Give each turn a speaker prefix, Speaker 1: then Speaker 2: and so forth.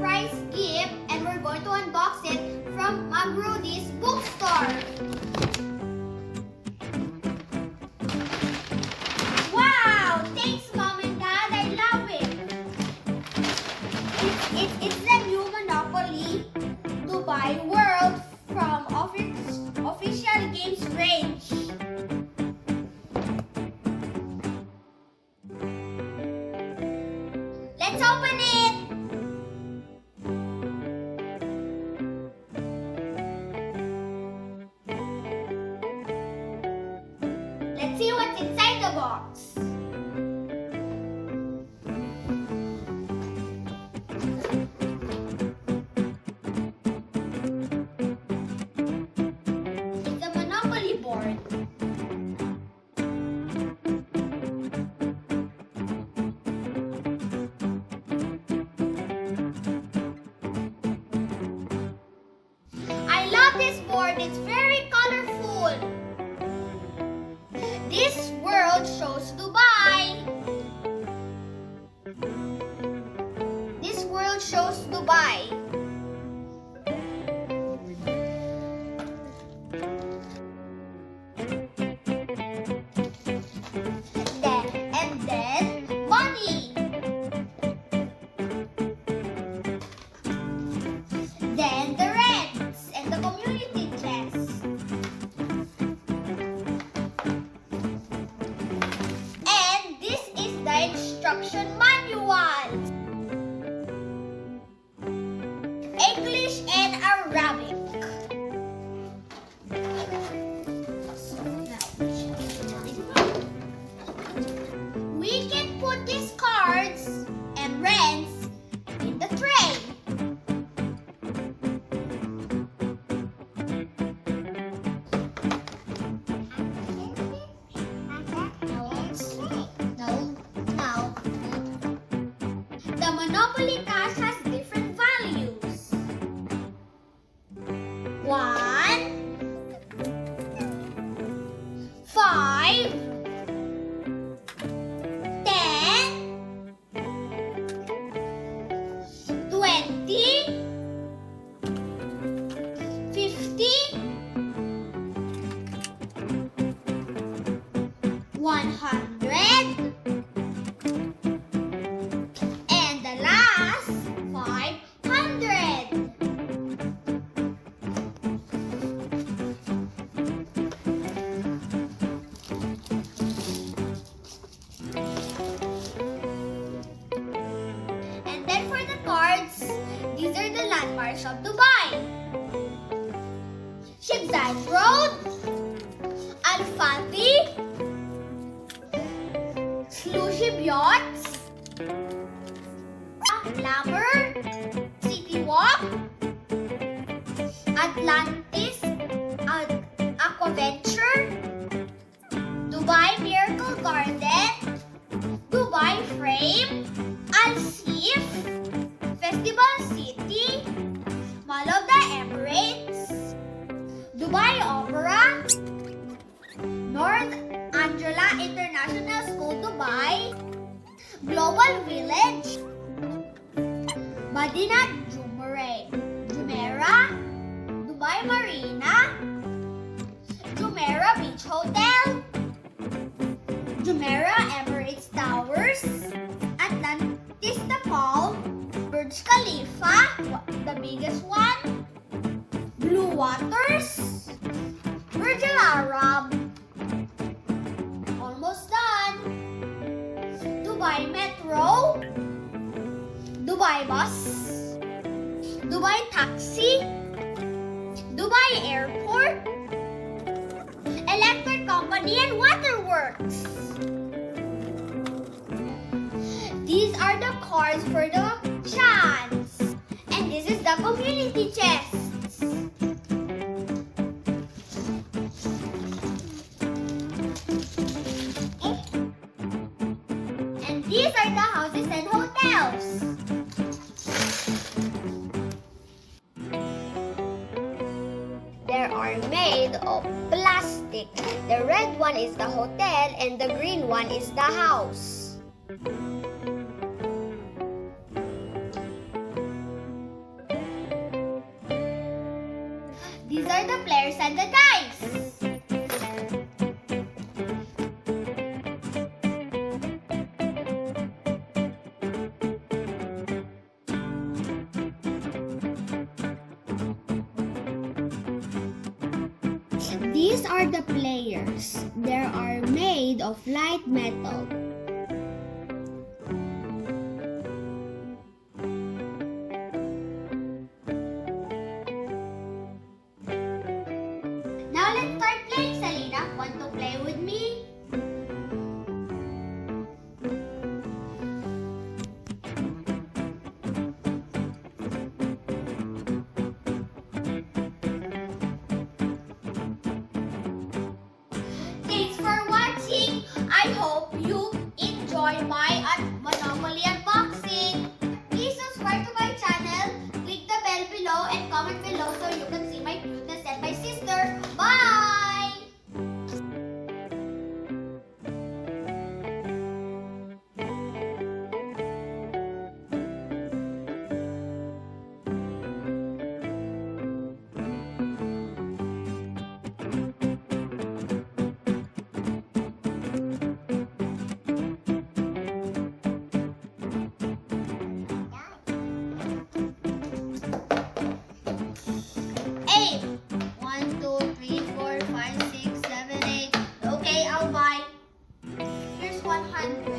Speaker 1: surprise gift and we're going to unbox it from Magrudy's bookstore. Wow! Thanks, Mom and Dad. I love it. It's the new Monopoly Dubai World from Official Games range. Let's open it! Let's see what's inside the box. It's a Monopoly board. I love this board. It's very colorful. This world shows Dubai. This world shows Dubai. And then money. Then the rents and the community chest. And this is the instruction manual. English and Arabic. We can put these cards and rents in the tray. No. The Monopoly cash has different values. 1, 5, 10, 20, 50, 100, and the last 500. And then for the cards, these are the landmarks of Dubai. Sheikh Zayed Road, Al Fatih, exclusive yachts, Glamour, City Walk, Atlantis, Aquaventure, Dubai Miracle Garden, Dubai Frame, Al Seaf, Festival City, Mall of the Emirates, Dubai Opera, North Angela International School Dubai, Global Village, Madinah Jumeirah, Dubai Marina, Jumeirah Beach Hotel, Jumeirah Emirates Towers, Atlantis the Palm, Burj Khalifa, the biggest one, Bluewaters, Burj Al Arab, almost done, Dubai Metro, Dubai Bus, Dubai Taxi, Dubai Airport, Electric Company and Waterworks. These are the cards for the chance. And this is the community chests. And these are the houses and hotels. They are made of plastic. The red one is the hotel and the green one is the house. are the players and the dice. These are the players. They are made of light metal. Now let's start playing, Selena. Want to play with me? Thanks for watching. I hope you enjoy my Monopoly unboxing. Please subscribe to my channel, click the bell below and comment below so you can see my cuteness and my sister. Bye! Eight. 1, 2, 3, 4, 5, 6, 7, 8. Okay, I'll buy. Here's 100.